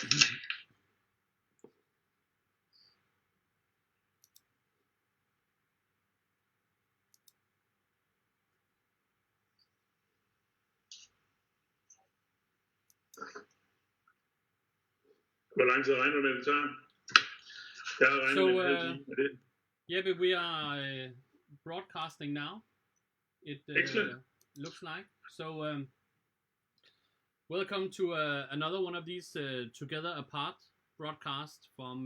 Hvor lang tid regner du med, det tager? Jeg har regnet med en halv time med det. Jeppe, we are broadcasting now. It looks like. So welcome to another one of these together apart broadcast from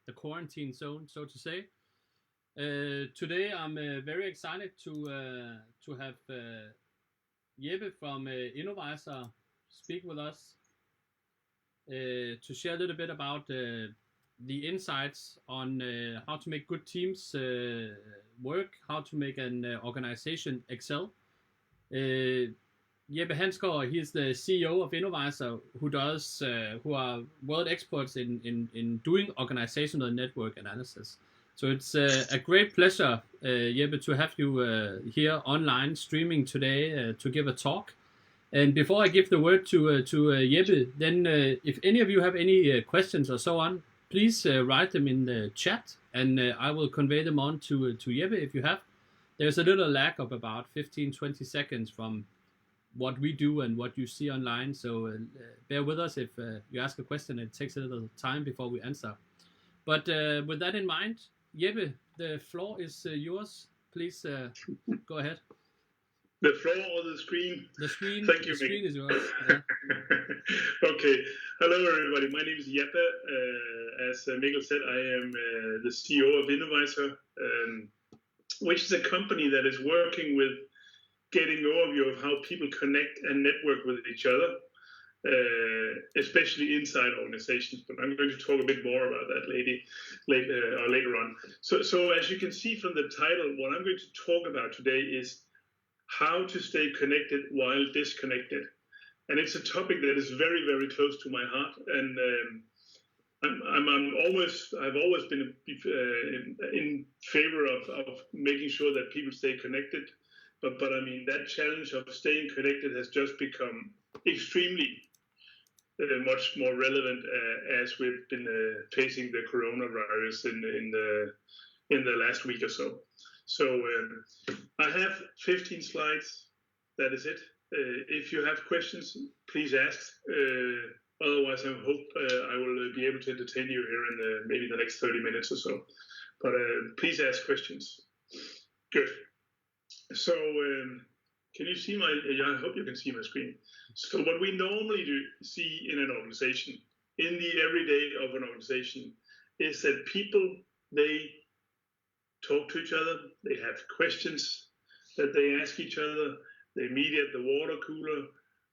the quarantine zone, so to say. Today I'm very excited to have Jeppe from Innovisor speak with us to share a little bit about the insights on how to make good teams work, how to make an organization excel. Jeppe Hansgaard, he is the CEO of Innovisor, who are world experts in doing organizational network analysis. So it's a great pleasure, Jeppe, to have you here online streaming today to give a talk. And before I give the word to Jeppe, then if any of you have any questions or so on, please write them in the chat, and I will convey them on to Jeppe if you have. There's a little lag of about 15-20 seconds from what we do and what you see online, so bear with us if you ask a question. It takes a little time before we answer. But with that in mind, Jeppe, the floor is yours. Please go ahead. The floor or the screen? The screen. Thank you, the screen is yours. Yeah. Okay. Hello, everybody. My name is Jeppe. As Mikkel said, I am the CEO of Innovisor, which is a company that is working with getting an overview of how people connect and network with each other, especially inside organizations. But I'm going to talk a bit more about that later on. So as you can see from the title, what I'm going to talk about today is how to stay connected while disconnected. And it's a topic that is very, very close to my heart. And I've always been in favor of making sure that people stay connected. But I mean, that challenge of staying connected has just become extremely much more relevant as we've been facing the coronavirus in the last week or so. So I have 15 slides. That is it. If you have questions, please ask. Otherwise, I hope I will be able to entertain you here in maybe the next 30 minutes or so. But please ask questions. Good. So can you see I hope you can see my screen. So what we normally see in an organization, in the everyday of an organization, is that people, they talk to each other, they have questions that they ask each other, they meet at the water cooler,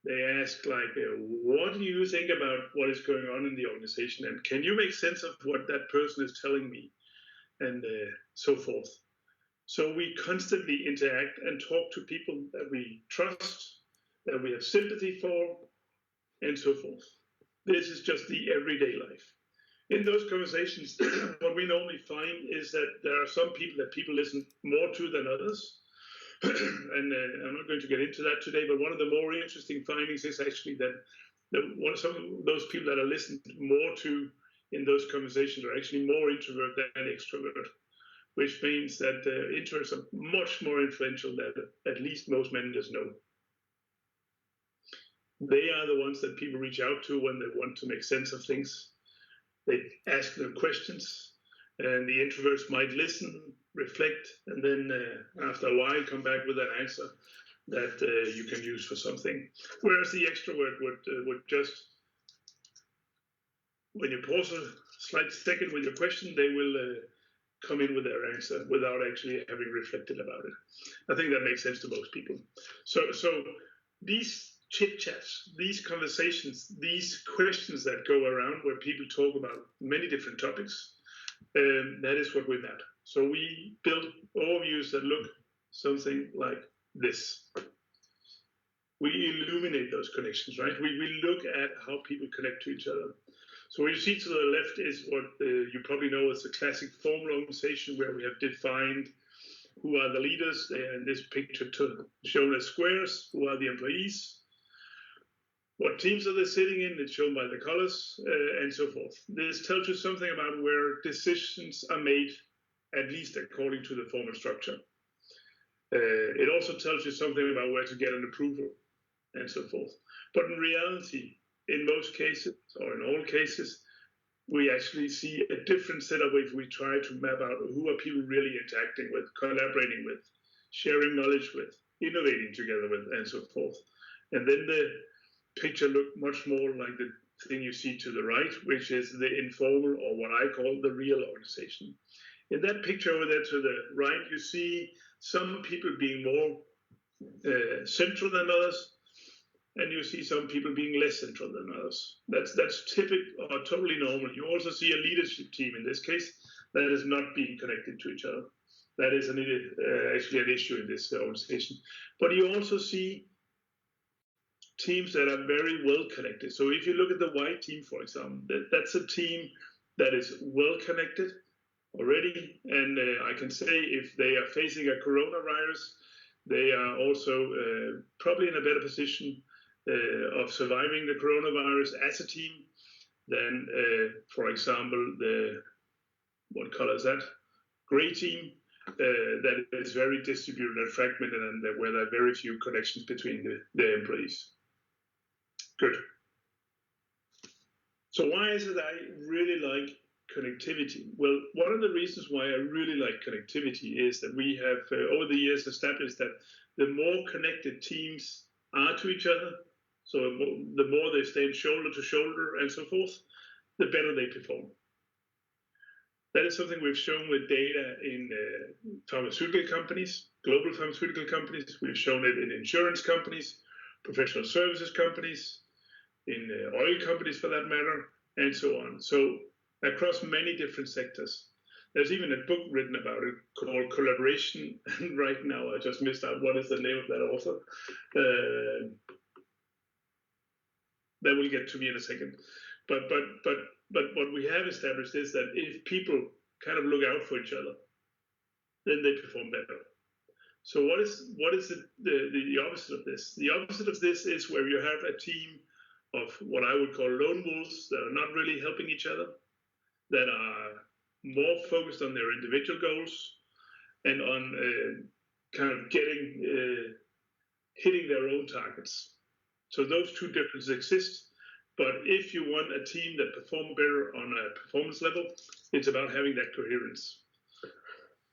they ask like, what do you think about what is going on in the organization, and can you make sense of what that person is telling me, and so forth. So we constantly interact and talk to people that we trust, that we have sympathy for, and so forth. This is just the everyday life. In those conversations, what we normally find is that there are some people that people listen more to than others. And I'm not going to get into that today, but one of the more interesting findings is actually that some of those people that are listened more to in those conversations are actually more introvert than extrovert, which means that introverts are much more influential than at least most managers know. They are the ones that people reach out to when they want to make sense of things. They ask them questions, and the introverts might listen, reflect, and then after a while come back with an answer that you can use for something. Whereas the extrovert would just, when you pause a slight second with your question, they will come in with their answer without actually having reflected about it. I think that makes sense to most people. So these chit-chats, these conversations, these questions that go around where people talk about many different topics, that is what we met. So we build overviews that look something like this. We illuminate those connections, right? We look at how people connect to each other. So what you see to the left is what you probably know as a classic formal organization, where we have defined who are the leaders. They are in this picture shown as squares, who are the employees. What teams are they sitting in? It's shown by the colors and so forth. This tells you something about where decisions are made, at least according to the formal structure. It also tells you something about where to get an approval and so forth. But in reality, in most cases, or in all cases, we actually see a different setup if we try to map out who are people really interacting with, collaborating with, sharing knowledge with, innovating together with, and so forth. And then the picture looked much more like the thing you see to the right, which is the informal, or what I call the real organization. In that picture over there to the right, you see some people being more central than others, and you see some people being less central than others. That's typical or totally normal. You also see a leadership team in this case that is not being connected to each other. That is actually an issue in this organization. But you also see teams that are very well connected. So if you look at the white team, for example, that's a team that is well connected already. And I can say if they are facing a coronavirus, they are also probably in a better position of surviving the coronavirus as a team than, for example, what color is that? Gray team that is very distributed and fragmented, and where there are very few connections between the employees. Good. So why is it I really like connectivity? Well, one of the reasons why I really like connectivity is that we have over the years established that the more connected teams are to each other, so the more they stand shoulder to shoulder and so forth, the better they perform. That is something we've shown with data in pharmaceutical companies, global pharmaceutical companies. We've shown it in insurance companies, professional services companies, in oil companies for that matter, and so on. So across many different sectors. There's even a book written about it called Collaboration. And right now I just missed out what is the name of that author. That will get to me in a second. But what we have established is that if people kind of look out for each other, then they perform better. So what is the opposite of this? The opposite of this is where you have a team of what I would call lone wolves that are not really helping each other, that are more focused on their individual goals and on kind of hitting their own targets. So those two differences exist. But if you want a team that performs better on a performance level, it's about having that coherence,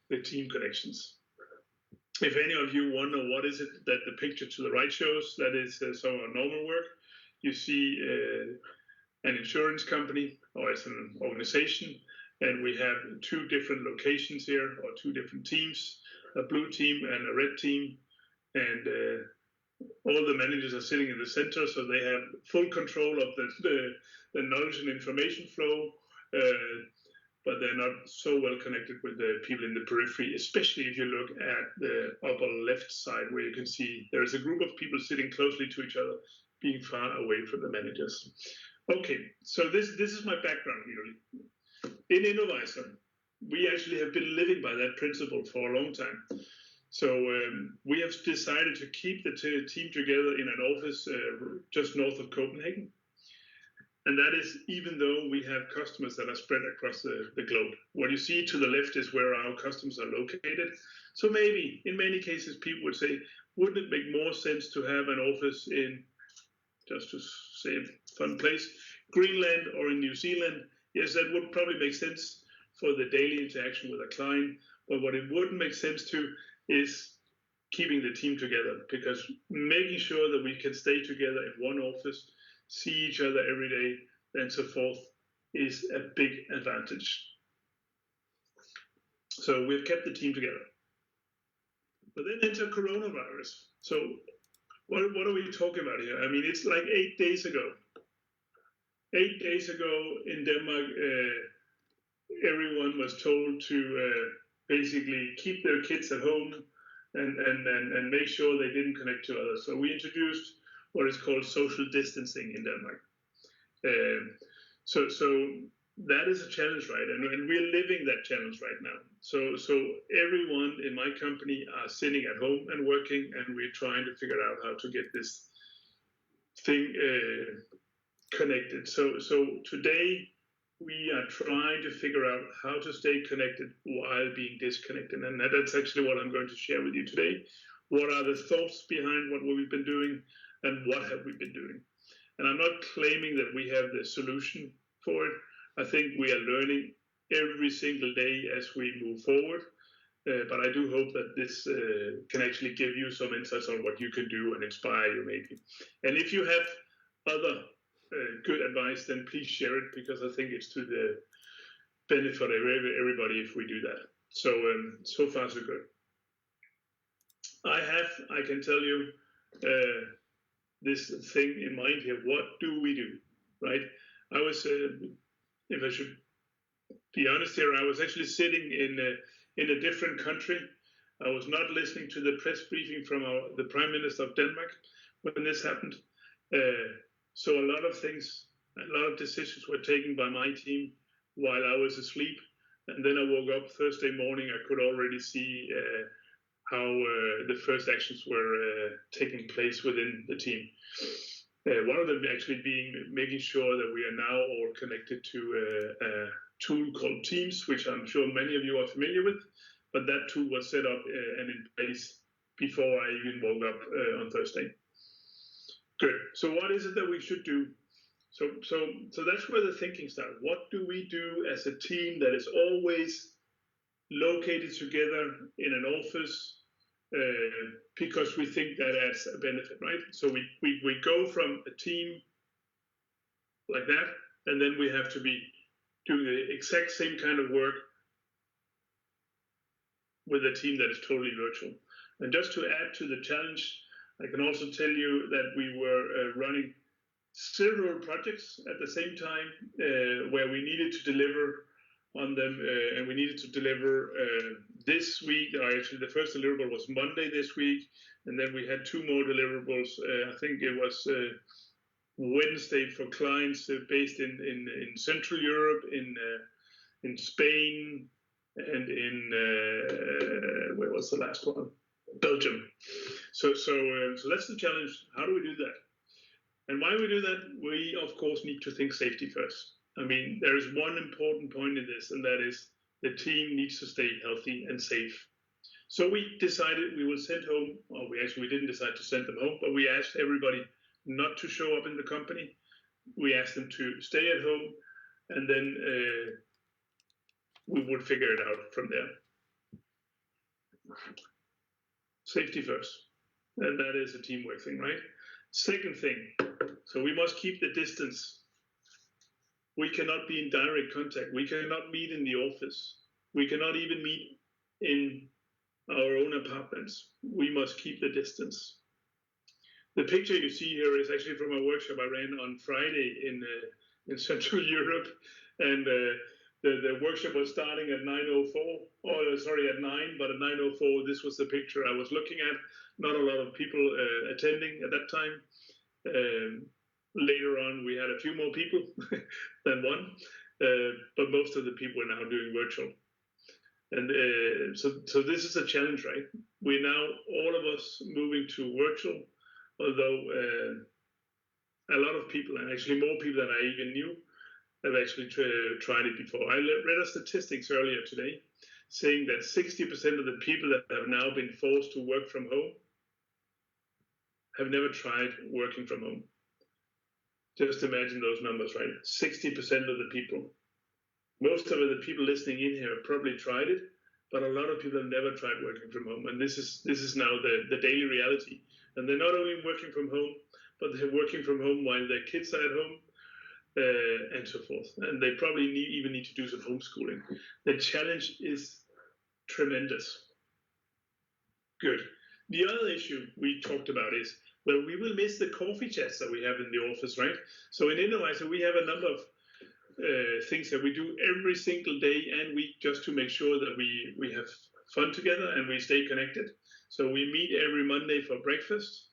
the team connections. If any of you wonder what is it that the picture to the right shows, that is some of our normal work. You see an insurance company, or as an organization, and we have two different locations here, or two different teams, a blue team and a red team, and all the managers are sitting in the center, so they have full control of the knowledge and information flow, but they're not so well connected with the people in the periphery, especially if you look at the upper left side, where you can see there is a group of people sitting closely to each other, being far away from the managers. Okay, so this is my background really. In Innovisor, we actually have been living by that principle for a long time. So we have decided to keep the team together in an office just north of Copenhagen. And that is even though we have customers that are spread across the globe. What you see to the left is where our customers are located. So maybe, in many cases, people would say, wouldn't it make more sense to have an office in, just to say a fun place, Greenland or in New Zealand? Yes, that would probably make sense for the daily interaction with a client. But what it wouldn't make sense to is keeping the team together, because making sure that we can stay together in one office, see each other every day, and so forth, is a big advantage. So we've kept the team together. But then enter coronavirus. So what are we talking about here? I mean, it's like 8 days ago. 8 days ago in Denmark, everyone was told to basically keep their kids at home and make sure they didn't connect to others. So we introduced what is called social distancing in Denmark. So that is a challenge, right? And we're living that challenge right now. So everyone in my company are sitting at home and working, and we're trying to figure out how to get this thing connected. So today we are trying to figure out how to stay connected while being disconnected, and that's actually what I'm going to share with you today. What are the thoughts behind what we've been doing, and what have we been doing? And I'm not claiming that we have the solution for it. I think we are learning every single day as we move forward. But I do hope that this can actually give you some insights on what you can do and inspire you maybe. And if you have other good advice, then please share it, because I think it's to the benefit of everybody if we do that. So so far so good. I can tell you this thing in mind here. What do we do, right? I was, if I should be honest here, I was actually sitting in a different country. I was not listening to the press briefing from the Prime Minister of Denmark when this happened. So a lot of things, a lot of decisions were taken by my team while I was asleep. And then I woke up Thursday morning. I could already see how the first actions were taking place within the team. One of them actually being making sure that we are now all connected to a tool called Teams, which I'm sure many of you are familiar with. But that tool was set up and in place before I even woke up on Thursday. Good. So what is it that we should do? So that's where the thinking started. What do we do as a team that is always located together in an office because we think that adds a benefit, right? So we go from a team like that, and then we have to be doing the exact same kind of work with a team that is totally virtual. And just to add to the challenge, I can also tell you that we were running several projects at the same time where we needed to deliver on them, and we needed to deliver this week. Actually, the first deliverable was Monday this week, and then we had 2 more deliverables. I think it was Wednesday for clients based in Central Europe, in Spain, and in where was the last one? Belgium. So that's the challenge. How do we do that? And why we do that? We of course need to think safety first. I mean, there is one important point in this, and that is the team needs to stay healthy and safe. So we decided we will send home, or we didn't decide to send them home, but we asked everybody not to show up in the company. We asked them to stay at home, and then we would figure it out from there. Safety first, and that is a teamwork thing, right? Second thing, so we must keep the distance. We cannot be in direct contact. We cannot meet in the office. We cannot even meet in our own apartments. We must keep the distance. The picture you see here is actually from a workshop I ran on Friday in Central Europe, and the workshop was starting at 9:04, at 9, but at 9:04, this was the picture I was looking at. Not a lot of people attending at that time. Later on, we had a few more people than one, but most of the people are now doing virtual. And so this is a challenge, right? We're now, all of us, moving to virtual, although a lot of people, and actually more people than I even knew, have actually tried it before. I read a statistics earlier today saying that 60% of the people that have now been forced to work from home have never tried working from home. Just imagine those numbers, right? 60% of the people. Most of the people listening in here have probably tried it, but a lot of people have never tried working from home. And this is now the daily reality. And they're not only working from home, but they're working from home while their kids are at home, and so forth. And they probably even need to do some homeschooling. The challenge is tremendous. Good. The other issue we talked about is, well, we will miss the coffee chats that we have in the office, right? So in Innovisor, we have a number of things that we do every single day and week just to make sure that we have fun together and we stay connected. So we meet every Monday for breakfast.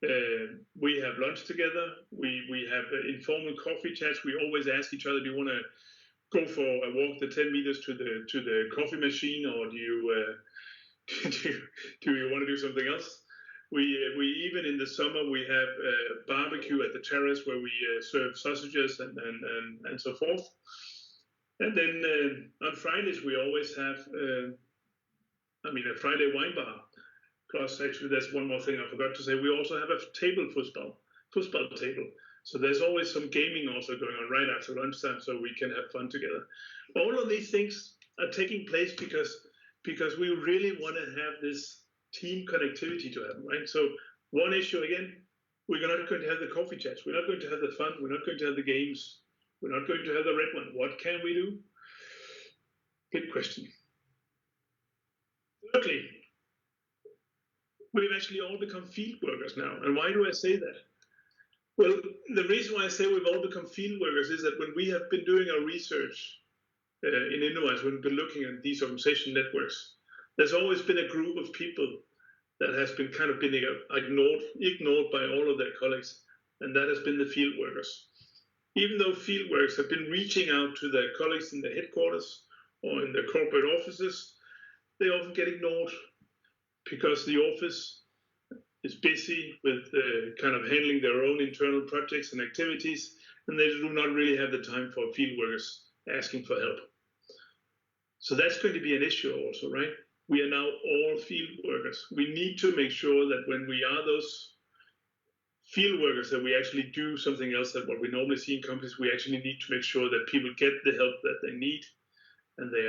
We have lunch together. We have informal coffee chats. We always ask each other, do you want to go for a walk the 10 meters to the coffee machine, or do you want to do something else? We even in the summer we have barbecue at the terrace where we serve sausages and so forth. And then on Fridays we always have, a Friday wine bar. Plus, actually, there's one more thing I forgot to say. We also have a table football table. So there's always some gaming also going on right after lunchtime, so we can have fun together. All of these things are taking place because we really want to have this team connectivity to happen, right? So one issue again, we're not going to have the coffee chats. We're not going to have the fun. We're not going to have the games. We're not going to have the red one. What can we do? Good question. Thirdly, we've actually all become field workers now. And why do I say that? Well, the reason why I say we've all become field workers is that when we have been doing our research in Innovisor, when we've been looking at these organization networks, there's always been a group of people that has been kind of been ignored by all of their colleagues, and that has been the field workers. Even though field workers have been reaching out to their colleagues in the headquarters or in the corporate offices, they often get ignored because the office is busy with kind of handling their own internal projects and activities, and they do not really have the time for field workers asking for help. So that's going to be an issue also, right? We are now all field workers. We need to make sure that when we are those field workers, that we actually do something else than what we normally see in companies. We actually need to make sure that people get the help that they need, and they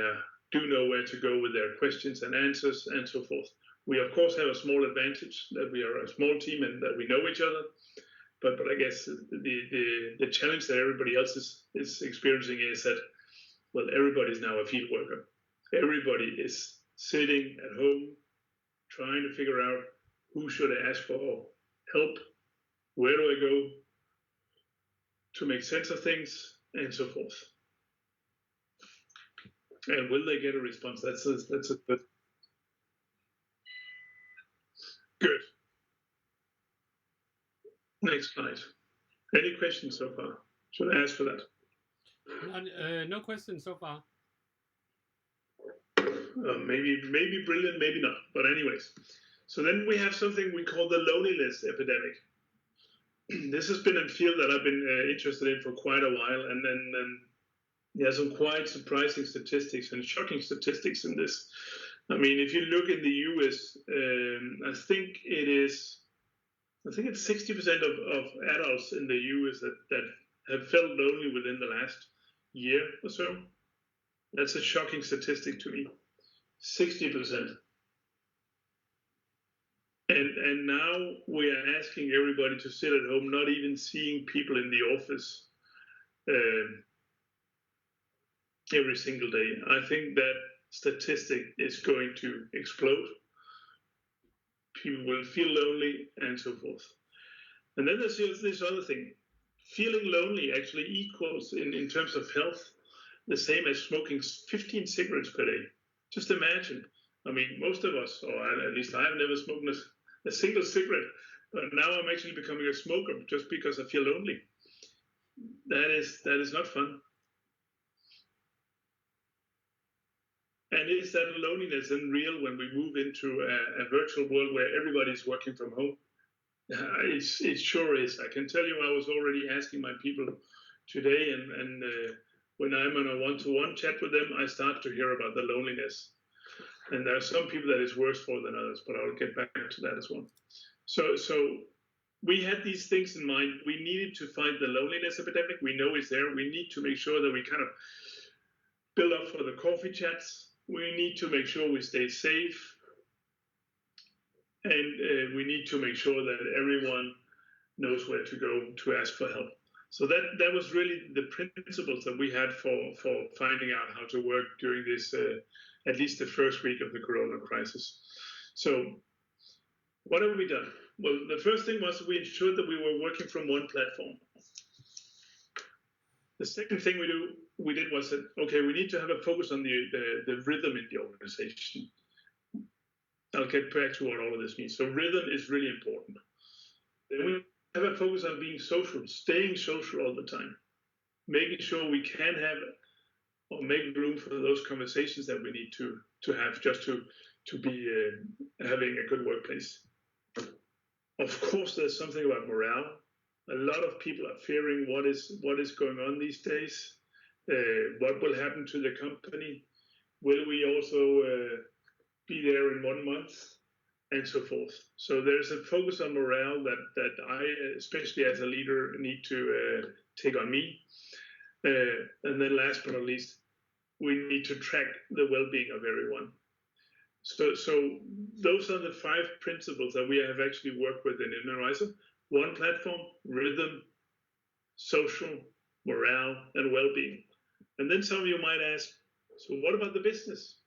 do know where to go with their questions and answers and so forth. We of course have a small advantage that we are a small team and that we know each other, but I guess the challenge that everybody else is experiencing is that, well, everybody's now a field worker. Everybody is sitting at home trying to figure out who should I ask for help, where do I go to make sense of things, and so forth. And will they get a response? That's a good. Next slide. Any questions so far? Should I ask for that? No questions so far. Maybe brilliant, maybe not. But anyways, so then we have something we call the loneliness epidemic. This has been a field that I've been interested in for quite a while, and then there's some quite surprising statistics and shocking statistics in this. I mean, if you look in the US, I think it's 60% of adults in the US that have felt lonely within the last year or so. That's a shocking statistic to me. 60%. And now we are asking everybody to sit at home, not even seeing people in the office every single day. I think that statistic is going to explode. People will feel lonely and so forth. And then there's this other thing. Feeling lonely actually equals, in terms of health, the same as smoking 15 cigarettes per day. Just imagine. I mean, most of us, or at least I have never smoked a single cigarette, but now I'm actually becoming a smoker just because I feel lonely. That is not fun. And is that loneliness then real when we move into a virtual world where everybody's working from home? It sure is. I can tell you, I was already asking my people today, and when I'm on a one-to-one chat with them, I start to hear about the loneliness. And there are some people that is worse for than others, but I'll get back to that as well. So we had these things in mind. We needed to fight the loneliness epidemic. We know it's there. We need to make sure that we kind of build up for the coffee chats. We need to make sure we stay safe. And we need to make sure that everyone knows where to go to ask for help. So that was really the principles that we had for finding out how to work during this, at least the first week of the Corona crisis. So what have we done? Well, the first thing was we ensured that we were working from one platform. The second thing we did was that, okay, we need to have a focus on the rhythm in the organization. I'll get back to what all of this means. So rhythm is really important. Then we have a focus on being social, staying social all the time, making sure we can have or make room for those conversations that we need to have just to be having a good workplace. Of course, there's something about morale. A lot of people are fearing what is going on these days. What will happen to the company? Will we also be there in 1 month? And so forth. So there's a focus on morale that I, especially as a leader, need to take on me. And then last but not least, we need to track the well-being of everyone. So those are the 5 principles that we have actually worked with in Innovisor. 1 platform, rhythm, social, morale, and well-being. And then some of you might ask, so what about the business?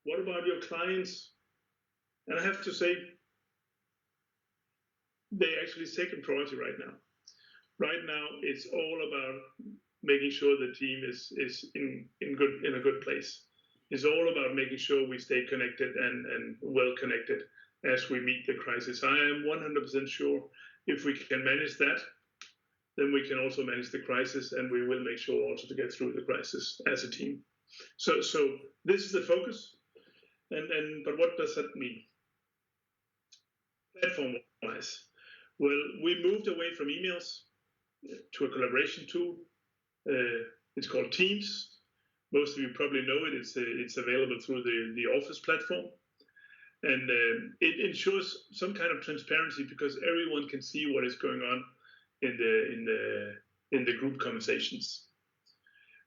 What about your clients? And I have to say, they actually second priority right now. Right now, it's all about making sure the team is in a good place. It's all about making sure we stay connected and well connected as we meet the crisis. I am 100% sure if we can manage that, then we can also manage the crisis, and we will make sure also to get through the crisis as a team. So this is the focus. But what does that mean? Platform-wise, well, we moved away from emails to a collaboration tool. It's called Teams. Most of you probably know it. It's available through the Office platform, and it ensures some kind of transparency because everyone can see what is going on in the group conversations.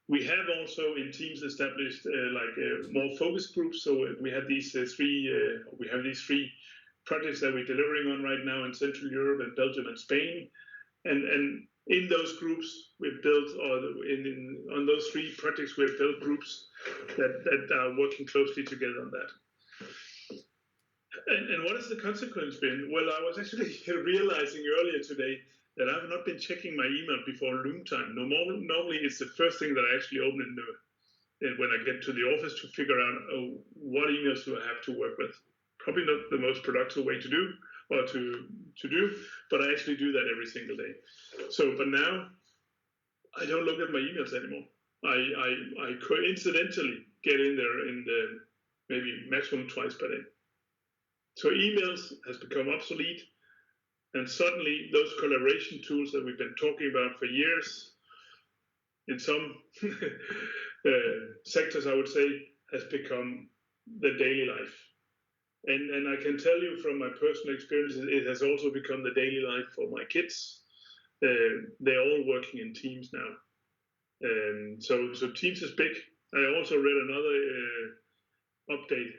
We have also in Teams established more focus groups. So we have these three projects that we're delivering on right now in Central Europe and Belgium and Spain. And in those groups, we've built, on those 3 projects, we've built groups that are working closely together on that. And what has the consequence been? Well, I was actually realizing earlier today that I've not been checking my email before a long time. Normally, it's the first thing that I actually open when I get to the office to figure out, what emails do I have to work with. Probably not the most productive way to do, but I actually do that every single day. So, but now I don't look at my emails anymore. I coincidentally get in there in the maybe maximum twice per day. So emails has become obsolete, and suddenly those collaboration tools that we've been talking about for years, in some sectors, I would say, has become the daily life. And I can tell you from my personal experience, it has also become the daily life for my kids. They're all working in Teams now. So Teams is big. I also read another update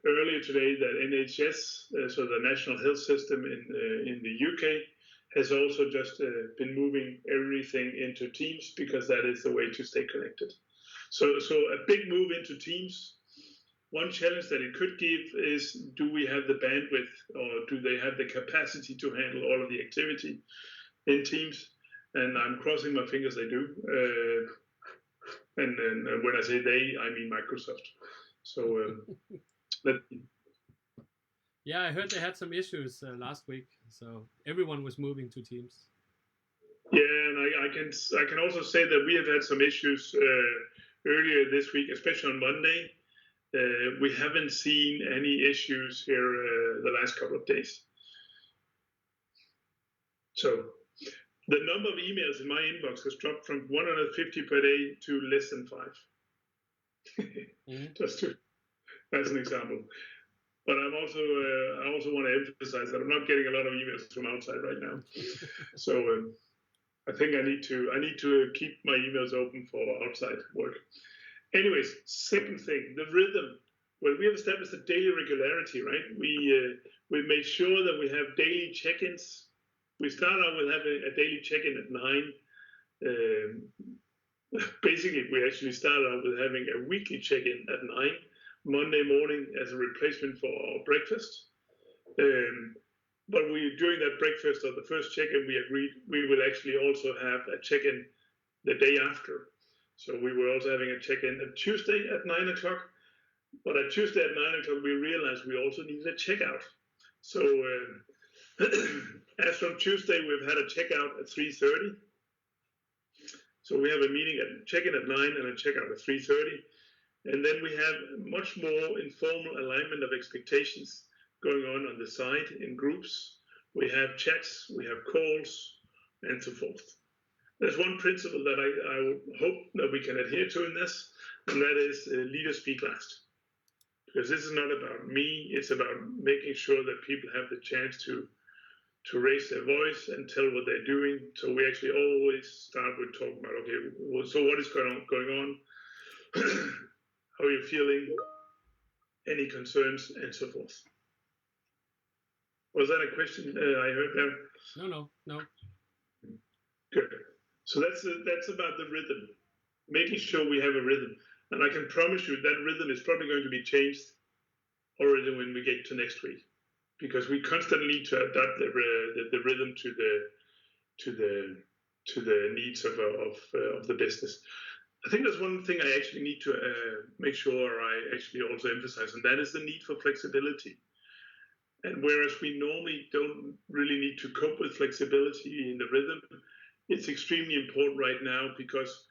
earlier today that NHS, so the National Health System in the UK, has also just been moving everything into Teams because that is the way to stay connected. So a big move into Teams. One challenge that it could give is, do we have the bandwidth, or do they have the capacity to handle all of the activity in Teams? And I'm crossing my fingers they do. And when I say they, I mean Microsoft. So yeah, I heard they had some issues last week, so everyone was moving to Teams. Yeah, and I can also say that we have had some issues earlier this week, especially on Monday. We haven't seen any issues here the last couple of days. So the number of emails in my inbox has dropped from 150 per day to less than 5. Just as an example. But I also want to emphasize that I'm not getting a lot of emails from outside right now. So I think I need to keep my emails open for outside work. Anyways, second thing, the rhythm. Well, we have established a daily regularity, right? We make sure that we have daily check-ins. We start out with having a daily check-in at 9. Basically, we actually started out with having a weekly check-in at 9, Monday morning, as a replacement for our breakfast. But during that breakfast, or the first check-in, we agreed we will actually also have a check-in the day after. So we were also having a check-in at Tuesday at 9 o'clock. But at Tuesday at 9 o'clock, we realized we also needed a checkout. So as from Tuesday, we've had a checkout at 3:30. So we have a meeting at check-in at 9 and a checkout at 3:30. And then we have much more informal alignment of expectations going on the side in groups, We have chats, we have calls, and so forth. There's one principle that I would hope that we can adhere to in this, and that is leaders speak last. Because this is not about me, it's about making sure that people have the chance to raise their voice and tell what they're doing. So we actually always start with talking about, okay, well, so what is going on? How are you feeling? Any concerns, and so forth. Was that a question I heard there? No. Good. So that's about the rhythm, making sure we have a rhythm. And I can promise you that rhythm is probably going to be changed already when we get to next week, because we constantly need to adapt the rhythm to the needs of the business. I think that's one thing I actually need to make sure I actually also emphasize, and that is the need for flexibility. And whereas we normally don't really need to cope with flexibility in the rhythm, it's extremely important right now, because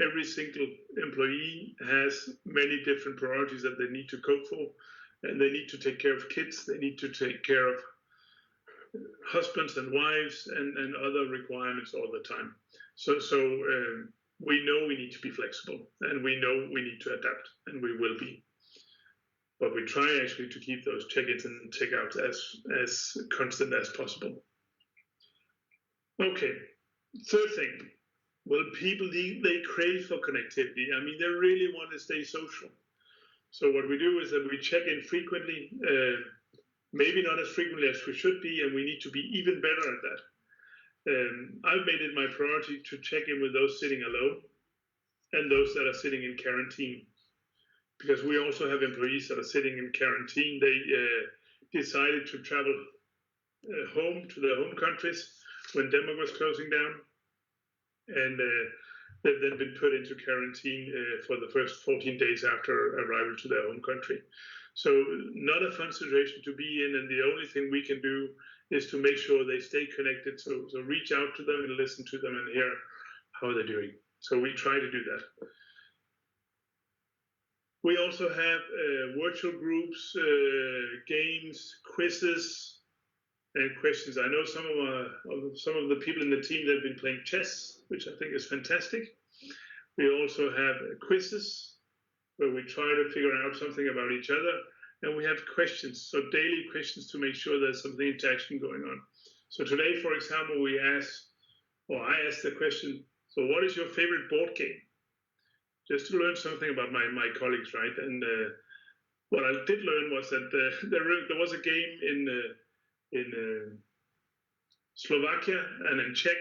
every single employee has many different priorities that they need to cope for, and they need to take care of kids, they need to take care of husbands and wives and other requirements all the time. So we know we need to be flexible, and we know we need to adapt, and we will be. But we try actually to keep those check-ins and check-outs as constant as possible. Okay, third thing. Well, people, they crave for connectivity. I mean, they really want to stay social. So what we do is that we check in frequently, maybe not as frequently as we should be, and we need to be even better at that. I've made it my priority to check in with those sitting alone and those that are sitting in quarantine, because we also have employees that are sitting in quarantine. They decided to travel home to their home countries when Denmark was closing down, and they've then been put into quarantine for the first 14 days after arrival to their home country. So not a fun situation to be in, and the only thing we can do is to make sure they stay connected. So reach out to them and listen to them and hear how they're doing. So we try to do that. We also have virtual groups, games, quizzes, and questions. I know some of the people in the team that have been playing chess, which I think is fantastic. We also have quizzes where we try to figure out something about each other, and we have questions, so daily questions to make sure there's some interaction going on. So today, for example, I asked the question, so what is your favorite board game? Just to learn something about my colleagues, right? And what I did learn was that there was a game in Slovakia and in Czech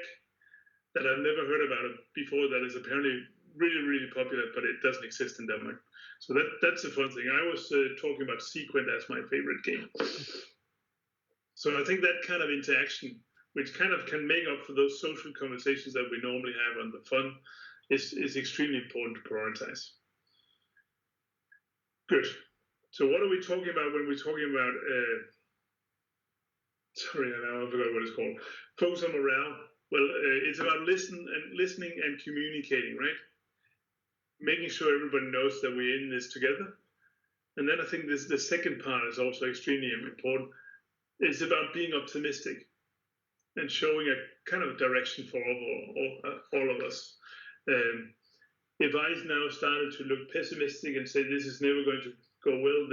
that I've never heard about it before, that is apparently really, really popular, but it doesn't exist in Denmark. So that's a fun thing. I was talking about Sequent as my favorite game. So I think that kind of interaction, which kind of can make up for those social conversations that we normally have on the fun, is extremely important to prioritize. Good. So what are we talking about when we're talking about, sorry, now I forgot what it's called. Focus on morale. Well, it's about listening and communicating, right? Making sure everybody knows that we're in this together. And then I think the second part is also extremely important. It's about being optimistic and showing a kind of direction for all of us. If I now started to look pessimistic and say this is never going to go well,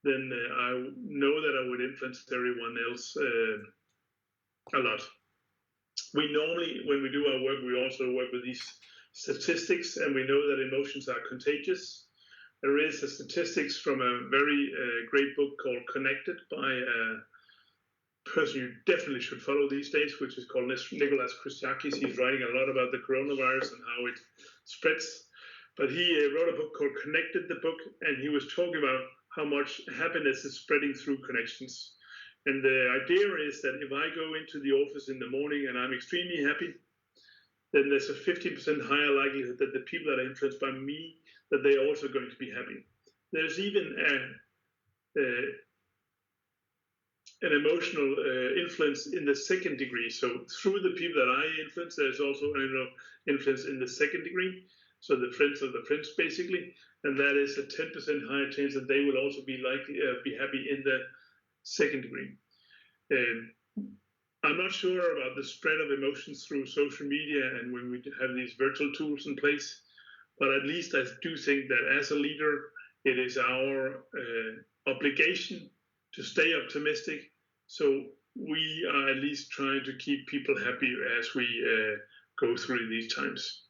then I know that I would influence everyone else a lot. We normally, when we do our work, we also work with these statistics, and we know that emotions are contagious. There is a statistics from a very great book called Connected by a person you definitely should follow these days, which is called Nicholas Christakis. He's writing a lot about the coronavirus and how it spreads. But he wrote a book called Connected, the book, and he was talking about how much happiness is spreading through connections. And the idea is that if I go into the office in the morning and I'm extremely happy, then there's a 50% higher likelihood that the people that are influenced by me, that they're also going to be happy. There's even an emotional influence in the second degree. So through the people that I influence, there's also an influence in the second degree. So the friends of the friends, basically. And that is a 10% higher chance that they will also be happy in the second degree. I'm not sure about the spread of emotions through social media and when we have these virtual tools in place, but at least I do think that as a leader, it is our obligation to stay optimistic. So we are at least trying to keep people happy as we go through these times.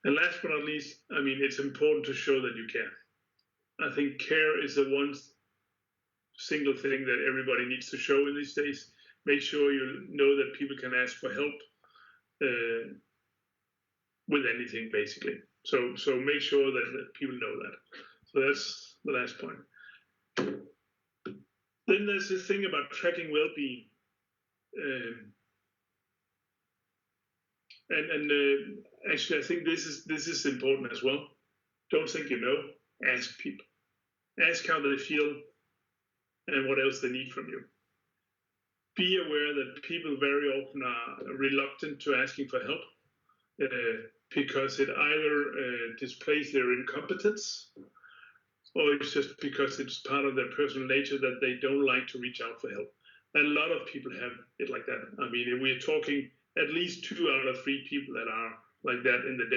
And last but not least, I mean, it's important to show that you care. I think care is the one single thing that everybody needs to show in these days. Make sure you know that people can ask for help with anything, basically. So make sure that people know that. So that's the last point. Then there's this thing about tracking well-being. Actually, I think this is important as well. Don't think you know. Ask people. Ask how they feel and what else they need from you. Be aware that people very often are reluctant to asking for help because it either displays their incompetence or it's just because it's part of their personal nature that they don't like to reach out for help. And a lot of people have it like that. I mean, we're talking at least 2 out of 3 people that are like that in the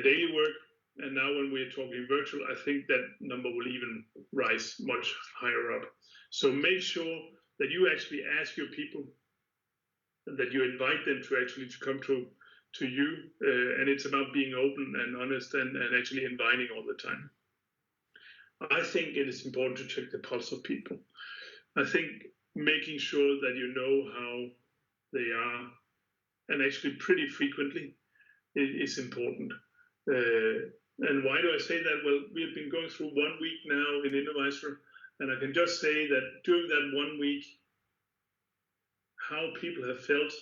daily work. And now when we're talking virtual, I think that number will even rise much higher up. So make sure that you actually ask your people and that you invite them to actually to come to you. And it's about being open and honest and actually inviting all the time. I think it is important to check the pulse of people. I think making sure that you know how they are, and actually pretty frequently, is important. And why do I say that? Well, we have been going through 1 week now in Innovisor, and I can just say that during that 1 week, how people have felt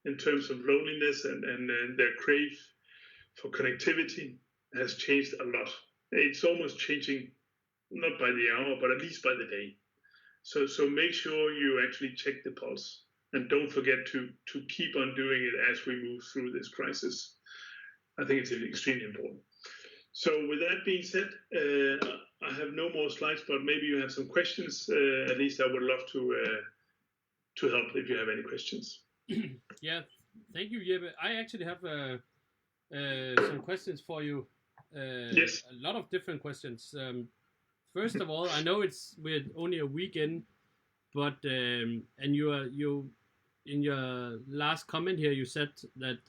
in terms of loneliness and their crave for connectivity has changed a lot. It's almost changing, not by the hour, but at least by the day. So make sure you actually check the pulse and don't forget to keep on doing it as we move through this crisis. I think it's extremely important. So with that being said, I have no more slides, but maybe you have some questions. At least I would love to help if you have any questions. Yeah, thank you, Jeppe. I actually have some questions for you. Yes. A lot of different questions. First of all, I know we're only a week in, but and you in your last comment here, you said that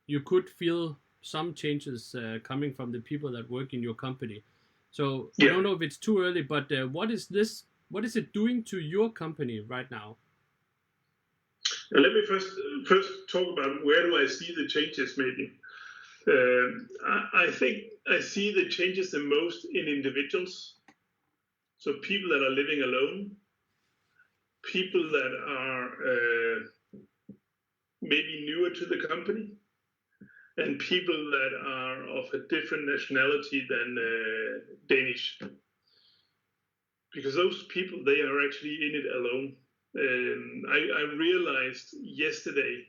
you could feel some changes coming from the people that work in your company. So yeah. I don't know if it's too early, but what is it doing to your company right now? Let me first talk about where do I see the changes maybe. I think I see the changes the most in individuals. So people that are living alone, people that are maybe newer to the company, and people that are of a different nationality than Danish. Because those people, they are actually in it alone. I realized yesterday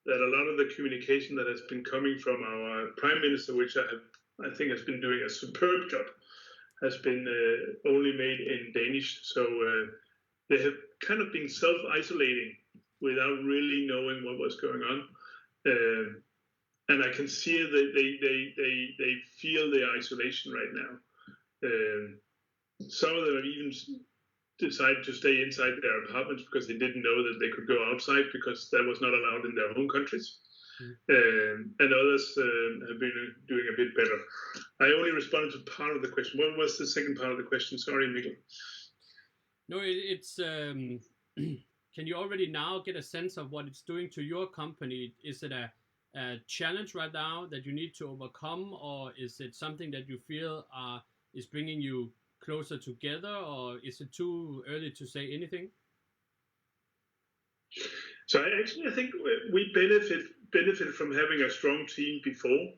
that a lot of the communication that has been coming from our Prime Minister, which I think has been doing a superb job, has been only made in Danish. So they have kind of been self-isolating without really knowing what was going on. And I can see that they feel the isolation right now. Some of them have even decided to stay inside their apartments because they didn't know that they could go outside because that was not allowed in their home countries. And others have been doing a bit better. I only responded to part of the question. What was the second part of the question? Sorry, Mikkel. No, it's can you already now get a sense of what it's doing to your company? Is it a challenge right now that you need to overcome, or is it something that you feel is bringing you closer together, or is it too early to say anything? So I think we benefit from having a strong team before.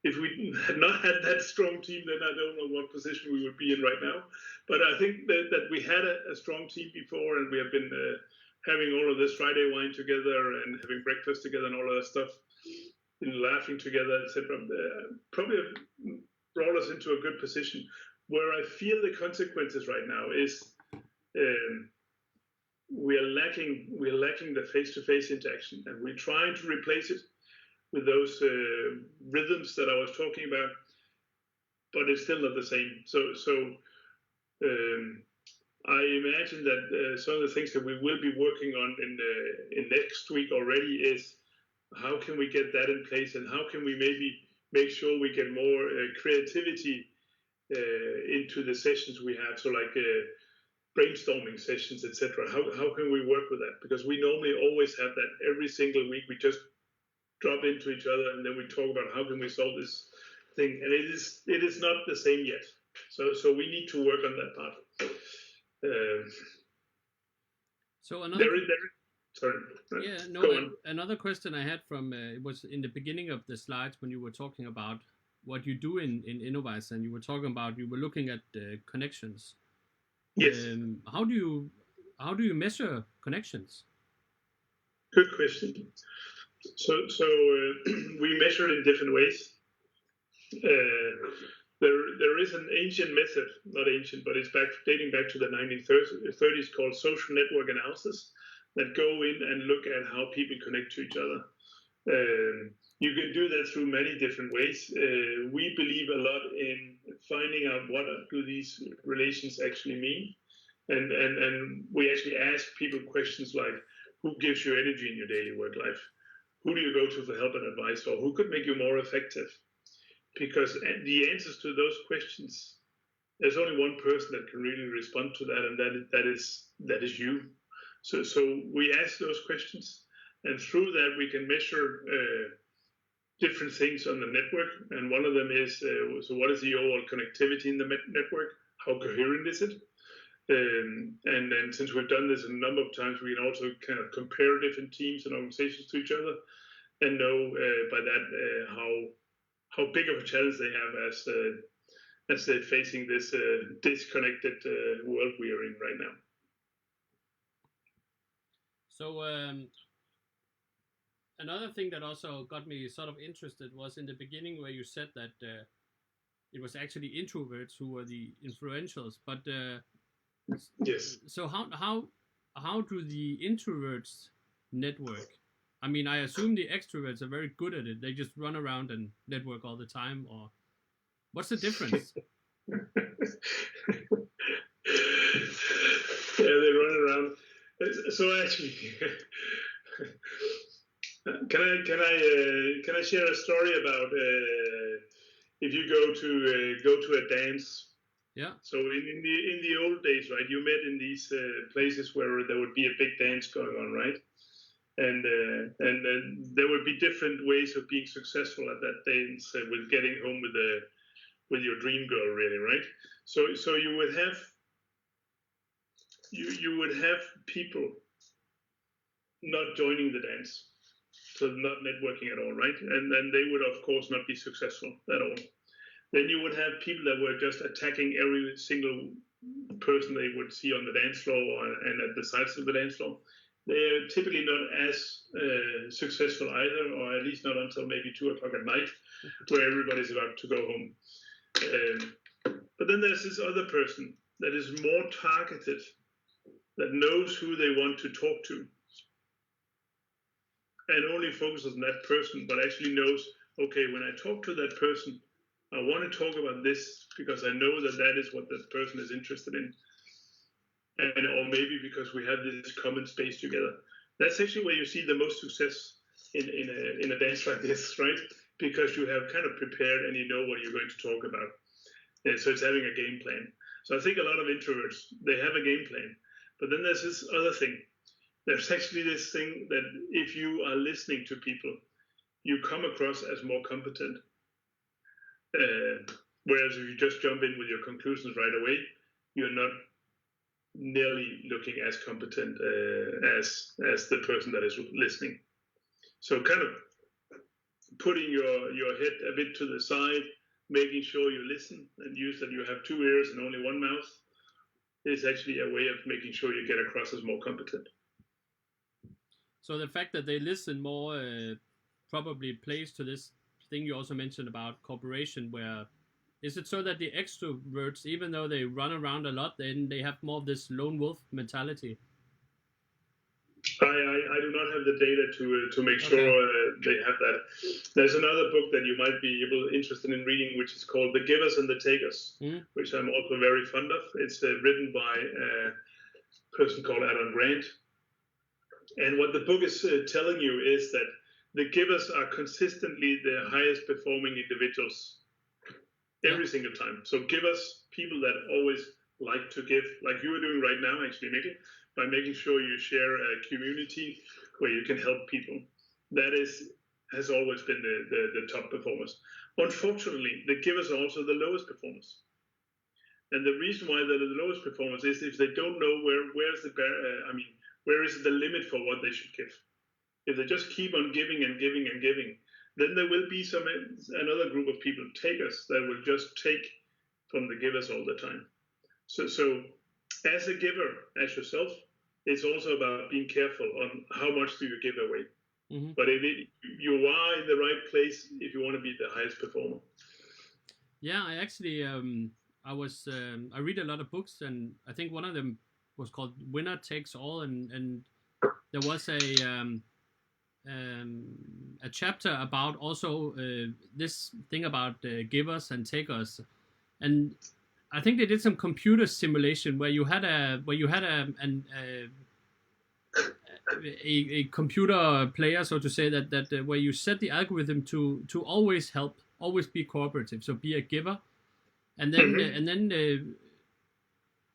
If we had not had that strong team, then I don't know what position we would be in right now. But I think that we had a strong team before, and we have been having all of this Friday wine together and having breakfast together and all of that stuff, and laughing together, etc. Probably brought us into a good position. Where I feel the consequences right now is we are lacking the face-to-face interaction, and we're trying to replace it with those rhythms that I was talking about, but it's still not the same. I imagine that some of the things that we will be working on in next week already is how can we get that in place, and how can we maybe make sure we get more creativity into the sessions we have. So like brainstorming sessions, etc. How can we work with that? Because we normally always have that every single week. We just drop into each other and then we talk about how can we solve this thing, and it is not the same yet. So we need to work on that part. So another sorry. Yeah, no. Another question I had from it was in the beginning of the slides when you were talking about what you do in Innovisor, and you were talking about you were looking at connections. Yes. How do you measure connections? Good question. So we measure in different ways. There is an ancient method, not ancient, but it's dating back to the 1930s, called social network analysis, that go in and look at how people connect to each other. You can do that through many different ways. We believe a lot in finding out what do these relations actually mean, and we actually ask people questions like, who gives you energy in your daily work life? Who do you go to for help and advice, or who could make you more effective? Because the answers to those questions, there's only one person that can really respond to that, and that is you. So we ask those questions, and through that we can measure different things on the network. And one of them is so what is the overall connectivity in the network? How coherent is it? And then since we've done this a number of times, we can also kind of compare different teams and organizations to each other, and know by that how big of a challenge they have as they're facing this disconnected world we are in right now. So another thing that also got me sort of interested was in the beginning where you said that it was actually introverts who were the influentials, but yes. So how do the introverts network? I mean, I assume the extroverts are very good at it. They just run around and network all the time, or what's the difference? Yeah, they run around. So actually, can I share a story about if you go to a dance? Yeah. So in the old days, right, you met in these places where there would be a big dance going on, right? And there would be different ways of being successful at that dance with getting home with your dream girl, really, right? So you would have people not joining the dance, so not networking at all, right? And then they would of course not be successful at all. Then you would have people that were just attacking every single person they would see on the dance floor and at the sides of the dance floor. They're typically not as successful either, or at least not until maybe 2 o'clock at night, where everybody's about to go home. But then there's this other person that is more targeted, that knows who they want to talk to, and only focuses on that person, but actually knows, okay, when I talk to that person, I want to talk about this because I know that is what that person is interested in. And or maybe because we have this common space together. That's actually where you see the most success in a dance like this, right? Because you have kind of prepared and you know what you're going to talk about. And so it's having a game plan. So I think a lot of introverts, they have a game plan. But then there's this other thing. There's actually this thing that if you are listening to people, you come across as more competent. Whereas if you just jump in with your conclusions right away, you're not nearly looking as competent as the person that is listening. So kind of putting your head a bit to the side, making sure you listen and use that you have 2 ears and only 1 mouth is actually a way of making sure you get across as more competent. So the fact that they listen more probably plays to this thing you also mentioned about cooperation, where Is it so that the extroverts, even though they run around a lot, then they have more of this lone wolf mentality? I do not have the data to make sure they have that. There's another book that you might be interested in reading, which is called The Givers and the Takers, which I'm also very fond of. It's written by a person called Alan Grant. And what the book is telling you is that the givers are consistently the highest performing individuals every single time. So givers, people that always like to give, like you are doing right now, actually, Mikkel, by making sure you share a community where you can help people. That has always been the top performers. Unfortunately, the givers are also the lowest performers. And the reason why they're the lowest performers is if they don't know where is the limit for what they should give. If they just keep on giving and giving and giving, then there will be another group of people, takers, that will just take from the givers all the time. So as a giver, as yourself, it's also about being careful on how much do you give away. Mm-hmm. But you are in the right place if you want to be the highest performer. Yeah, I actually I read a lot of books, and I think one of them was called Winner Takes All, and there was a chapter about also this thing about givers and takers, and I think they did some computer simulation where you had a computer player, so to say, that where you set the algorithm to always help, always be cooperative, so be a giver, and then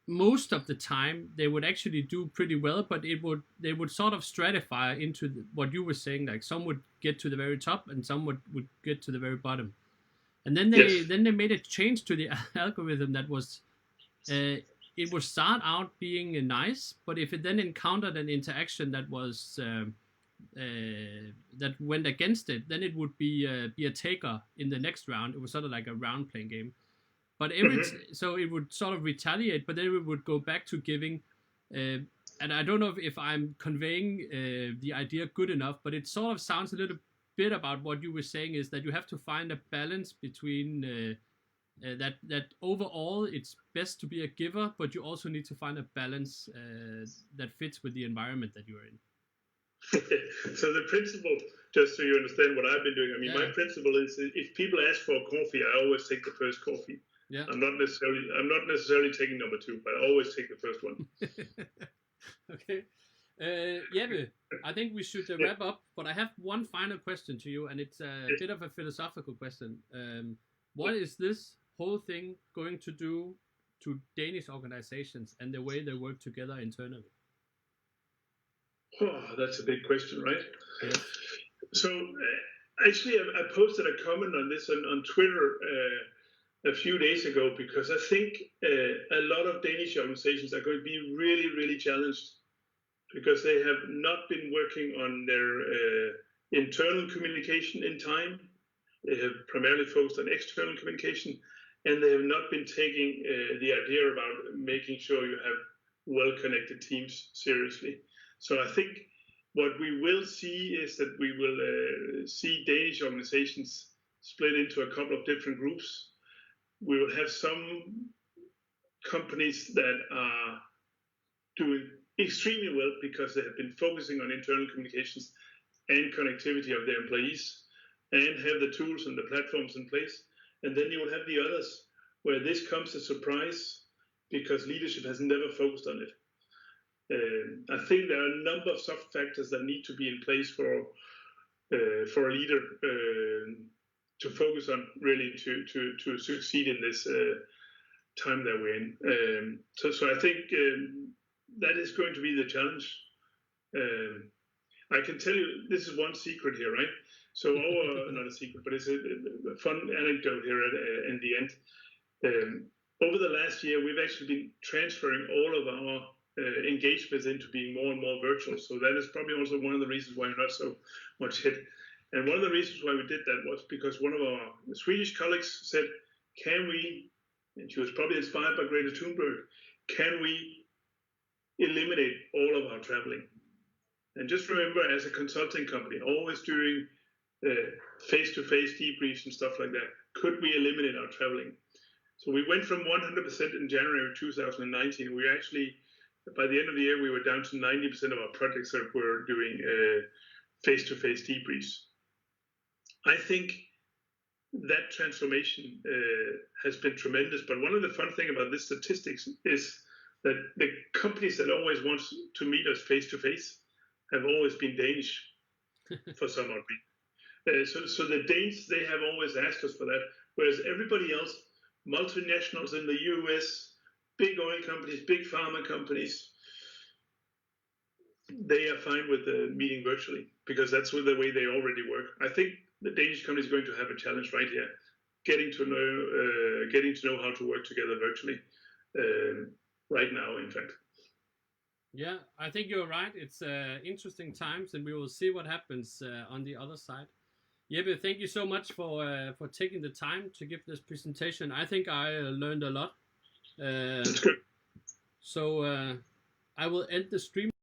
most of the time they would actually do pretty well, but they would sort of stratify into what you were saying, like some would get to the very top and some would get to the very bottom. And then they made a change to the algorithm that was it would start out being nice, but if it then encountered an interaction that was that went against it, then it would be a taker in the next round. It was sort of like a round playing game. But so it would sort of retaliate, but then it would go back to giving. And I don't know if I'm conveying the idea good enough, but it sort of sounds a little bit about what you were saying, is that you have to find a balance between that overall it's best to be a giver, but you also need to find a balance that fits with the environment that you're in. So the principle, just so you understand what I've been doing, my principle is if people ask for a coffee, I always take the first coffee. Yeah. I'm not necessarily taking number two, but I always take the first one. Okay. Jeppe, I think we should wrap up, but I have one final question to you, and it's a bit of a philosophical question. What is this whole thing going to do to Danish organizations and the way they work together internally? Oh, that's a big question, right? Yeah. So actually, I posted a comment on this on Twitter a few days ago, because I think a lot of Danish organizations are going to be really, really challenged because they have not been working on their internal communication in time. They have primarily focused on external communication, and they have not been taking the idea about making sure you have well-connected teams seriously. So I think what we will see is that we will see Danish organizations split into a couple of different groups. We will have some companies that are doing extremely well because they have been focusing on internal communications and connectivity of their employees and have the tools and the platforms in place. And then you will have the others where this comes as a surprise because leadership has never focused on it. I think there are a number of soft factors that need to be in place for a leader to focus on, really, to succeed in this time that we're in. So I think that is going to be the challenge. I can tell you, this is one secret here, right? So not a secret, but it's a fun anecdote here in the end. Over the last year, we've actually been transferring all of our engagements into being more and more virtual. So that is probably also one of the reasons why we're not so much hit. And one of the reasons why we did that was because one of our Swedish colleagues said, can we, and she was probably inspired by Greta Thunberg, can we eliminate all of our traveling? And just remember, as a consulting company, always doing face-to-face debriefs and stuff like that, could we eliminate our traveling? So we went from 100% in January 2019. We actually, by the end of the year, we were down to 90% of our projects that were doing face-to-face debriefs. I think that transformation has been tremendous. But one of the fun things about this statistics is that the companies that always want to meet us face-to-face have always been Danish for some odd reason. So the Danes, they have always asked us for that, whereas everybody else, multinationals in the US, big oil companies, big pharma companies, they are fine with meeting virtually because that's the way they already work. I think the Danish company is going to have a challenge right here, getting to know how to work together virtually right now, in fact. Yeah, I think you're right. It's interesting times, and we will see what happens on the other side. Jeppe, thank you so much for taking the time to give this presentation. I think I learned a lot. That's good. So I will end the stream.